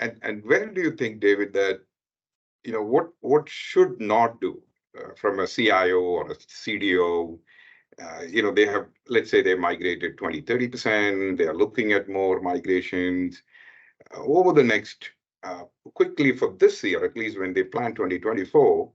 And when do you think, David, that what should not do from a CIO or a CDO? They have, let's say they migrated 20-30%. They are looking at more migrations over the next quickly for this year, at least when they plan 2024.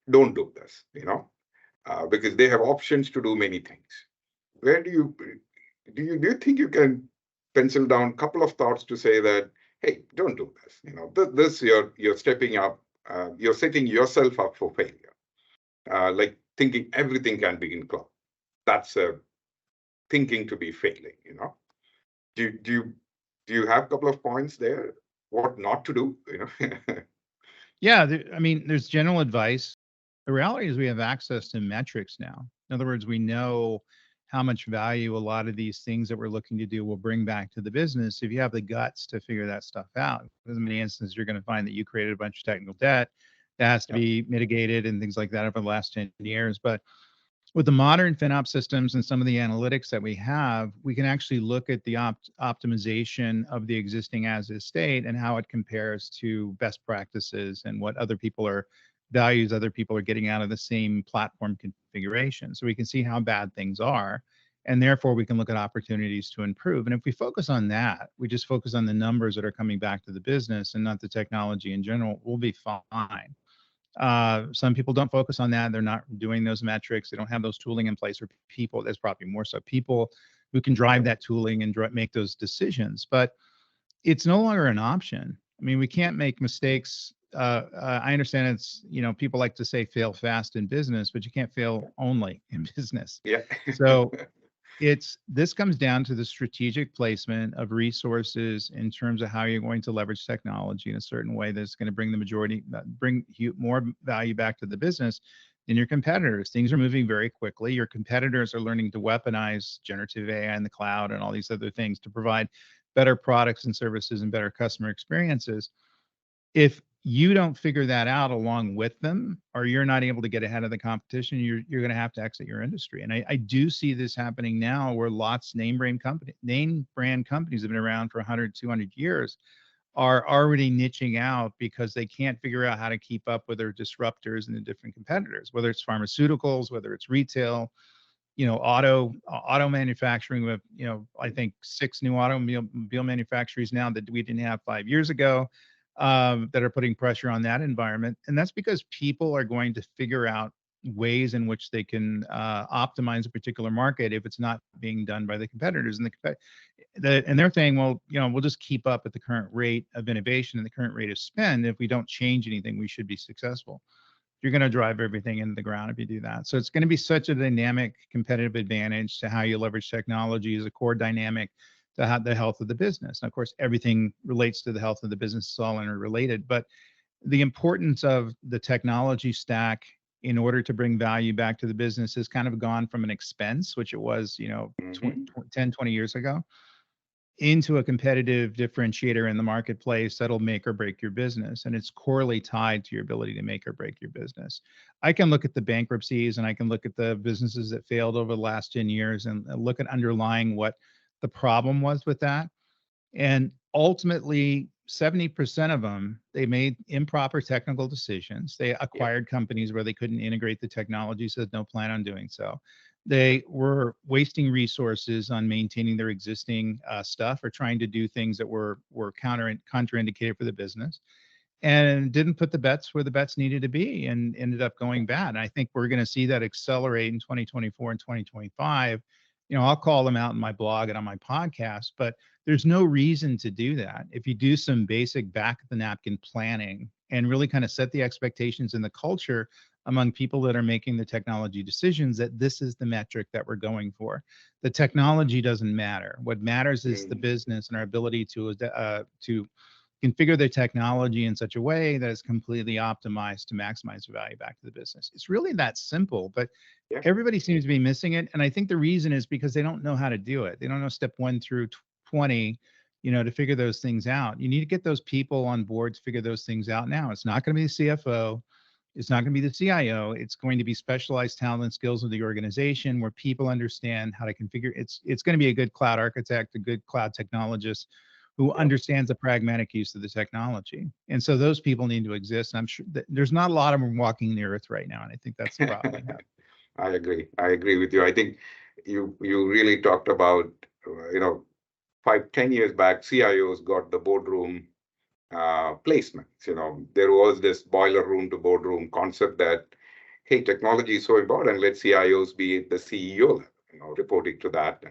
Don't do this, because they have options to do many things. Where do you think you can pencil down a couple of thoughts to say that, hey, don't do this? This you're stepping up, you're setting yourself up for failure. Like thinking everything can be in cloud. That's a thinking to be failing. Do you have a couple of points there? What not to do? Yeah, I mean, there's general advice. The reality is we have access to metrics now. In other words, we know how much value a lot of these things that we're looking to do will bring back to the business if you have the guts to figure that stuff out. In many instances, you're going to find that you created a bunch of technical debt that has to Yeah. be mitigated and things like that over the last 10 years. But with the modern FinOps systems and some of the analytics that we have, we can actually look at the optimization of the existing as is state and how it compares to best practices and what values other people are getting out of the same platform configuration. So we can see how bad things are. And therefore, we can look at opportunities to improve. And if we focus on that, we just focus on the numbers that are coming back to the business and not the technology in general, we'll be fine. Some people don't focus on that. They're not doing those metrics. They don't have those tooling in place for people. There's probably more so people who can drive that tooling and make those decisions. But it's no longer an option. I mean, we can't make mistakes. I understand people like to say fail fast in business, but you can't fail only in business. Yeah. So this comes down to the strategic placement of resources in terms of how you're going to leverage technology in a certain way that's going to bring more value back to the business than your competitors. Things are moving very quickly. Your competitors are learning to weaponize generative AI in the cloud and all these other things to provide better products and services and better customer experiences. If you don't figure that out along with them, or you're not able to get ahead of the competition, you're going to have to exit your industry. And I do see this happening now where lots name brand companies have been around for 100, 200 years are already niching out because they can't figure out how to keep up with their disruptors and the different competitors, whether it's pharmaceuticals, whether it's retail, auto manufacturing with, I think 6 new automobile manufacturers now that we didn't have 5 years ago. That are putting pressure on that environment. And that's because people are going to figure out ways in which they can optimize a particular market if it's not being done by the competitors. And they're saying, well, we'll just keep up at the current rate of innovation and the current rate of spend. If we don't change anything, we should be successful. You're going to drive everything into the ground if you do that. So it's going to be such a dynamic competitive advantage to how you leverage technology as a core dynamic to have the health of the business. And of course, everything relates to the health of the business. It's all interrelated. But the importance of the technology stack in order to bring value back to the business has kind of gone from an expense, which it was, 10, 20 years ago, into a competitive differentiator in the marketplace that'll make or break your business. And it's corely tied to your ability to make or break your business. I can look at the bankruptcies and I can look at the businesses that failed over the last 10 years and look at underlying what the problem was with that. And ultimately, 70% of them, they made improper technical decisions. They acquired companies where they couldn't integrate the technology, so no plan on doing so. They were wasting resources on maintaining their existing stuff or trying to do things that were contraindicated for the business, and didn't put the bets where the bets needed to be and ended up going bad. And I think we're going to see that accelerate in 2024 and 2025. I'll call them out in my blog and on my podcast, but there's no reason to do that. If you do some basic back of the napkin planning and really kind of set the expectations and the culture among people that are making the technology decisions, that this is the metric that we're going for. The technology doesn't matter. What matters is the business and our ability to configure the technology in such a way that is completely optimized to maximize the value back to the business. It's really that simple, but everybody seems to be missing it. And I think the reason is because they don't know how to do it. They don't know step 1 through 20, to figure those things out. You need to get those people on board to figure those things out now. It's not going to be the CFO. It's not going to be the CIO. It's going to be specialized talent and skills of the organization where people understand how to configure. It's going to be a good cloud architect, a good cloud technologist, who Yeah. understands the pragmatic use of the technology. And so those people need to exist. And I'm sure that there's not a lot of them walking the earth right now. And I think that's the problem we have. I agree. I agree with you. I think you really talked about, 5, 10 years back, CIOs got the boardroom placements. There was this boiler room to boardroom concept that, hey, technology is so important. Let CIOs be at the CEO level, reporting to that.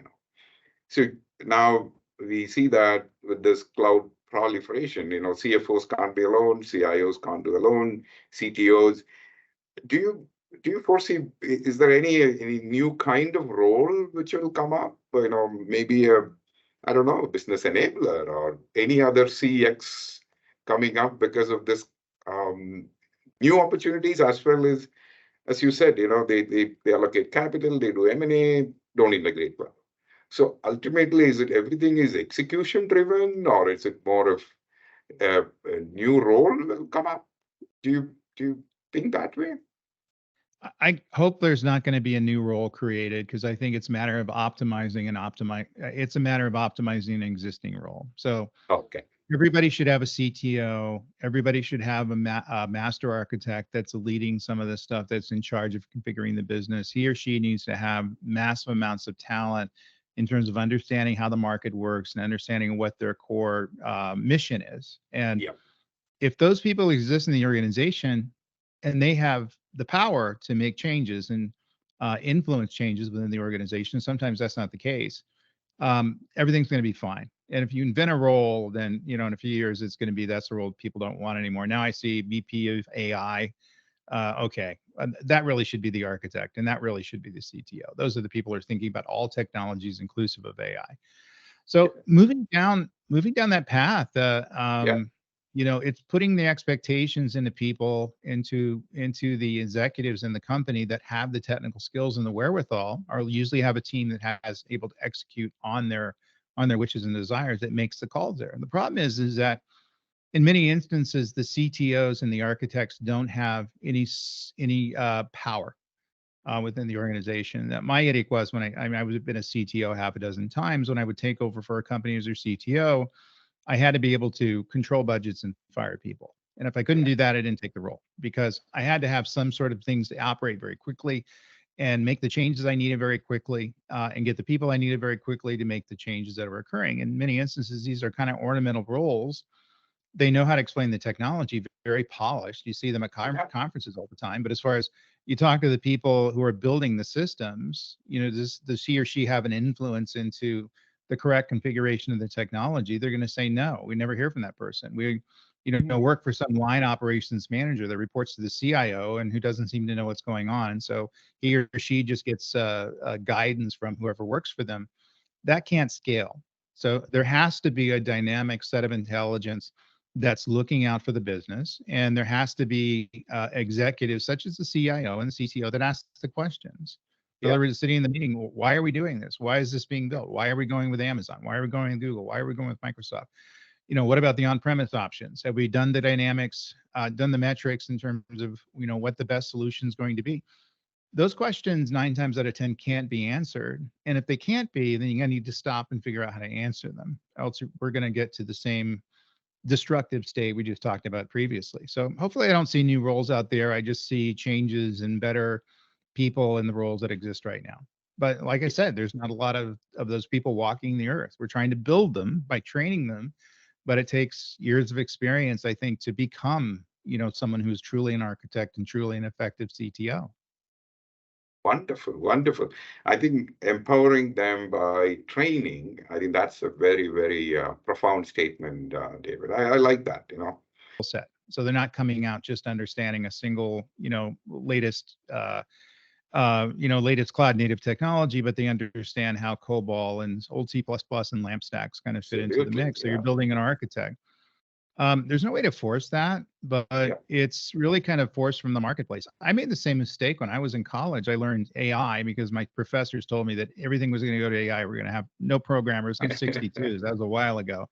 So now we see that with this cloud proliferation, CFOs can't be alone, CIOs can't do alone, CTOs. Do you do you foresee, is there any new kind of role which will come up? Maybe a, I don't know, business enabler or any other CX coming up because of this new opportunities, as well as you said, they allocate capital, they do M&A, don't integrate well. So ultimately, is it everything is execution driven, or is it more of a new role will come up? Do you think that way? I hope there's not going to be a new role created because I think it's a matter of optimizing and optimize. It's a matter of optimizing an existing role. So Okay. everybody should have a CTO. Everybody should have a master architect that's leading some of the stuff, that's in charge of configuring the business. He or she needs to have massive amounts of talent in terms of understanding how the market works and understanding what their core mission is. And Yeah. if those people exist in the organization and they have the power to make changes and influence changes within the organization, sometimes that's not the case. Everything's going to be fine. And if you invent a role, then in a few years it's going to be that's a role people don't want anymore. Now I see VP of AI. Okay, that really should be the architect, and that really should be the CTO. Those are the people who are thinking about all technologies inclusive of AI. So moving down that path, Yeah. it's putting the expectations into people, into the executives in the company that have the technical skills and the wherewithal, or usually have a team that has able to execute on their wishes and desires, that makes the calls there. And the problem is that in many instances, the CTOs and the architects don't have any power within the organization. That my headache was when I was been a CTO half a dozen times. When I would take over for a company as their CTO, I had to be able to control budgets and fire people. And if I couldn't Yeah. do that, I didn't take the role, because I had to have some sort of things to operate very quickly and make the changes I needed very quickly, and get the people I needed very quickly to make the changes that are occurring. In many instances, these are kind of ornamental roles. They know how to explain the technology, very polished. You see them at Yeah. conferences all the time. But as far as you talk to the people who are building the systems, does he or she have an influence into the correct configuration of the technology? They're going to say no. We never hear from that person. We, work for some line operations manager that reports to the CIO and who doesn't seem to know what's going on. And so he or she just gets guidance from whoever works for them. That can't scale. So there has to be a dynamic set of intelligence that's looking out for the business, and there has to be executives such as the CIO and the CTO that ask the questions. So Yeah. they're sitting in the meeting. Why are we doing this? Why is this being built? Why are we going with Amazon? Why are we going with Google? Why are we going with Microsoft? What about the on-premise options? Have we done the dynamics, done the metrics in terms of what the best solution is going to be? Those questions 9 times out of 10 can't be answered. And if they can't be, then you're going to need to stop and figure out how to answer them. Else we're going to get to the same destructive state we just talked about previously. So hopefully I don't see new roles out there. I just see changes and better people in the roles that exist right now. But like I said, there's not a lot of those people walking the earth. We're trying to build them by training them, but it takes years of experience, I think, to become, someone who's truly an architect and truly an effective CTO. Wonderful, wonderful. I think empowering them by training, I think that's a very, very profound statement, David. I like that. Set. So they're not coming out just understanding a single, latest cloud native technology, but they understand how COBOL and old C++ and LAMP stacks kind of fit into the Absolutely. mix. So you're Yeah. building an architect. There's no way to force that, but Yeah. it's really kind of forced from the marketplace. I made the same mistake when I was in college. I learned AI because my professors told me that everything was going to go to AI. We're going to have no programmers. I'm 62. That was a while ago.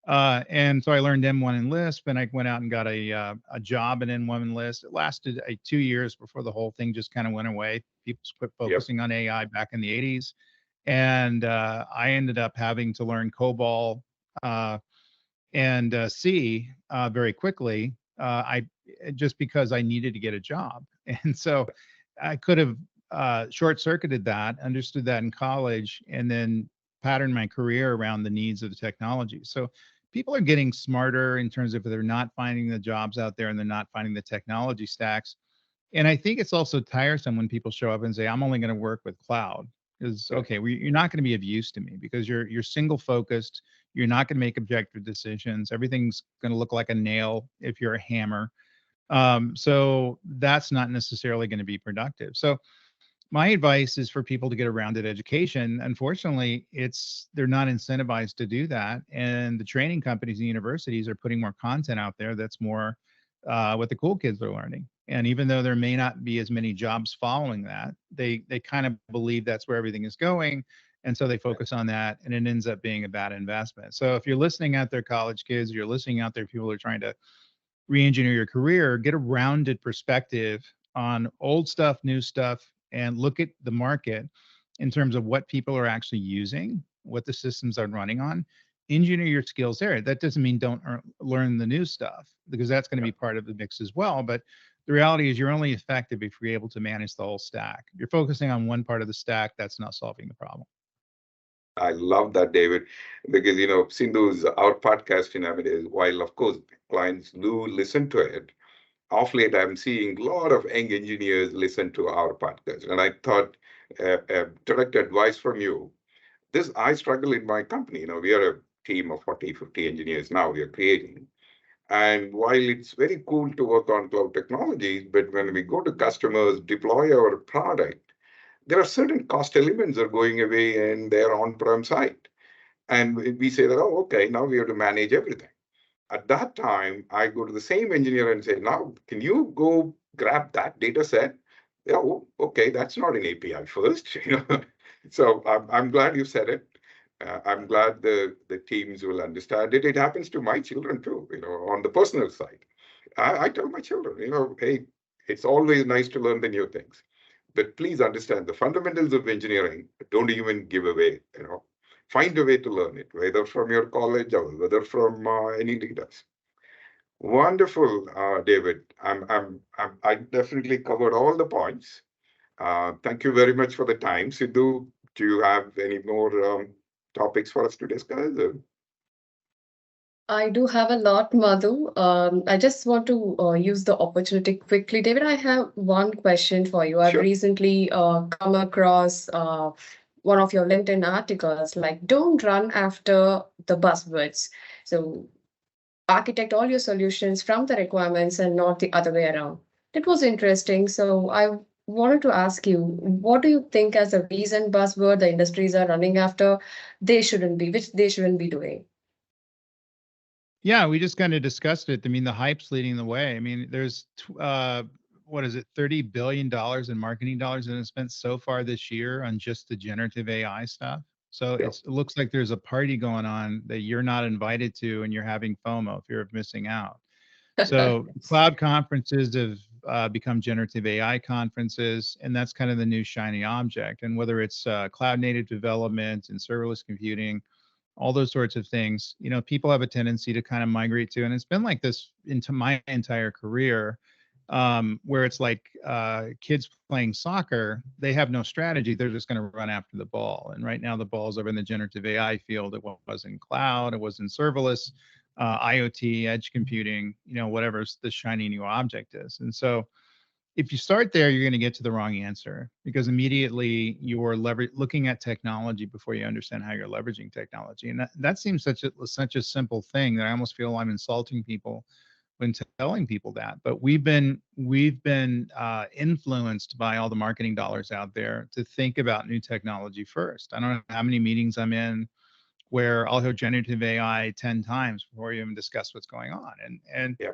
And so I learned M1 and Lisp, and I went out and got a job in M1 and Lisp. It lasted 2 years before the whole thing just kind of went away. People quit Yep. focusing on AI back in the 80s. And I ended up having to learn COBOL, and C very quickly. I just because I needed to get a job, and so I could have short circuited that, understood that in college, and then patterned my career around the needs of the technology. So people are getting smarter in terms of if they're not finding the jobs out there and they're not finding the technology stacks. And I think it's also tiresome when people show up and say, "I'm only going to work with cloud." Because Correct. okay, you're not going to be of use to me because you're single focused. You're not going to make objective decisions. Everything's going to look like a nail if you're a hammer. So that's not necessarily going to be productive. So my advice is for people to get a rounded education. Unfortunately, it's they're not incentivized to do that, and the training companies and universities are putting more content out there that's more what the cool kids are learning. And even though there may not be as many jobs following that, they kind of believe that's where everything is going, and so they focus on that, and it ends up being a bad investment. So if you're listening out there, college kids, you're listening out there, people who are trying to re-engineer your career, get a rounded perspective on old stuff, new stuff, and look at the market in terms of what people are actually using, what the systems are running on. Engineer your skills there. That doesn't mean don't learn the new stuff because that's going to Yeah. be part of the mix as well. But the reality is you're only effective if you're able to manage the whole stack. If you're focusing on one part of the stack, that's not solving the problem. I love that, David, because Sindhu's our podcast in Amadis, while of course clients do listen to it, off late I'm seeing a lot of young engineers listen to our podcast. And I thought direct advice from you. This I struggle in my company. We are a team of 40, 50 engineers now we are creating. And while it's very cool to work on cloud technologies, but when we go to customers, deploy our product, there are certain cost elements are going away in their on-prem site. And we say that, oh, okay, now we have to manage everything. At that time, I go to the same engineer and say, now, can you go grab that data set? Yeah, oh, okay, that's not an API first. So I'm glad you said it. I'm glad the teams will understand it. It happens to my children too, on the personal side. I tell my children, hey, it's always nice to learn the new things. But please understand the fundamentals of engineering don't even give away, find a way to learn it, whether from your college or whether from any leaders. Wonderful, David. I definitely covered all the points. Thank you very much for the time. Sidhu, do you have any more topics for us to discuss? I do have a lot, Madhu. I just want to use the opportunity quickly. David, I have one question for you. I've Sure. recently come across one of your LinkedIn articles, like don't run after the buzzwords. So architect all your solutions from the requirements and not the other way around. That was interesting. So I wanted to ask you, what do you think as a reason buzzword the industries are running after they shouldn't be, which they shouldn't be doing? Yeah, we just kind of discussed it. I mean, the hype's leading the way. I mean, there's what is it, $30 billion in marketing dollars that have been spent so far this year on just the generative AI stuff. So Yeah. it looks like there's a party going on that you're not invited to, and you're having FOMO, fear of missing out. So cloud conferences have become generative AI conferences, and that's kind of the new shiny object. And whether it's cloud native development and serverless computing, all those sorts of things, people have a tendency to kind of migrate to, and it's been like this into my entire career, where it's like kids playing soccer, they have no strategy, they're just going to run after the ball. And right now the ball's over in the generative AI field. It was in cloud, it was in serverless, IoT, edge computing, whatever the shiny new object is. And so if you start there, you're going to get to the wrong answer because immediately you're looking at technology before you understand how you're leveraging technology. And that seems such a simple thing that I almost feel I'm insulting people when telling people that. But we've been influenced by all the marketing dollars out there to think about new technology first. I don't know how many meetings I'm in where I'll hear generative AI 10 times before you even discuss what's going on. And Yeah.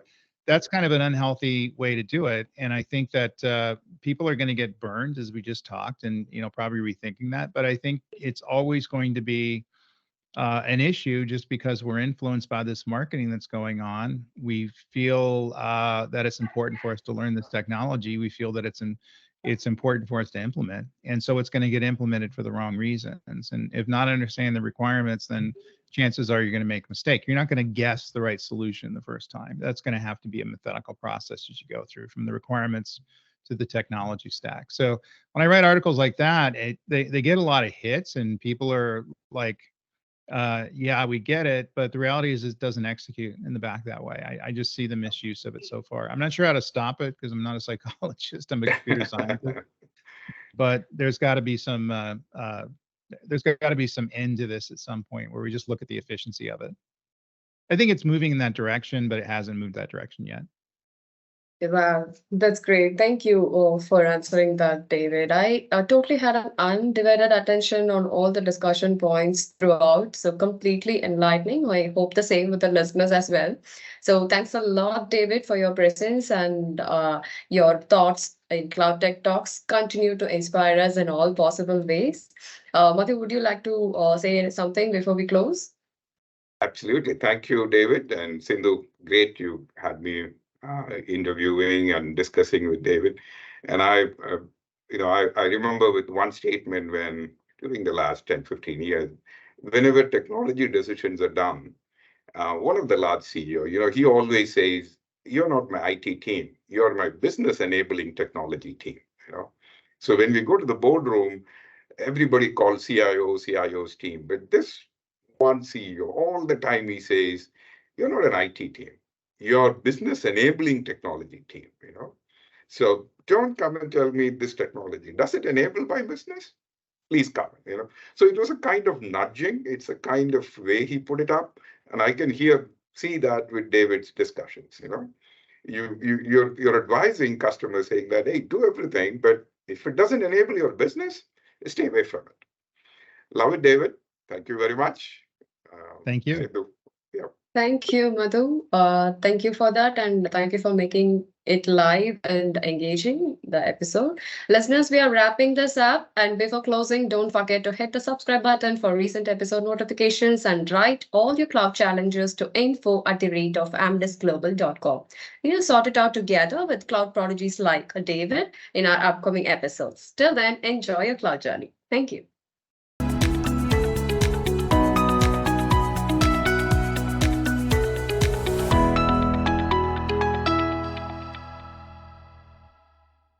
that's kind of an unhealthy way to do it. And I think that people are going to get burned, as we just talked, and probably rethinking that. But I think it's always going to be an issue just because we're influenced by this marketing that's going on. We feel that it's important for us to learn this technology. We feel that it's important for us to implement. And so it's going to get implemented for the wrong reasons. And if not understanding the requirements, then chances are you're going to make a mistake. You're not going to guess the right solution the first time. That's going to have to be a methodical process as you go through from the requirements to the technology stack. So when I write articles like that, they get a lot of hits and people are like, yeah, we get it, but the reality is it doesn't execute in the back that way. I just see the misuse of it so far. I'm not sure how to stop it because I'm not a psychologist. I'm a computer scientist. But there's got to be some end to this at some point where we just look at the efficiency of it. I think it's moving in that direction, but it hasn't moved that direction yet. Wow, that's great. Thank you for answering that, David. I totally had an undivided attention on all the discussion points throughout, so completely enlightening. I hope the same with the listeners as well. So thanks a lot, David, for your presence and your thoughts in CloudTech Talks. Continue to inspire us in all possible ways. Madhu, would you like to say something before we close? Absolutely. Thank you, David. And Sindhu, great you had me interviewing and discussing with David. And I remember with one statement when during the last 10, 15 years, whenever technology decisions are done, one of the large CEO, he always says, you're not my IT team, you're my business enabling technology team. So when we go to the boardroom, everybody calls CIO's team, but this one CEO, all the time he says, you're not an IT team. Your business enabling technology team. So don't come and tell me this technology. Does it enable my business? Please come. So it was a kind of nudging. It's a kind of way he put it up. And I can see that with David's discussions. You're advising customers saying that, hey, do everything, but if it doesn't enable your business, stay away from it. Love it, David. Thank you very much. Thank you. Yeah. Thank you, Madhu. Thank you for that, and thank you for making it live and engaging the episode. Listeners, we are wrapping this up, and before closing, don't forget to hit the subscribe button for recent episode notifications and write all your cloud challenges to info@amdisglobal.com. We'll sort it out together with cloud prodigies like David in our upcoming episodes. Till then, enjoy your cloud journey. Thank you.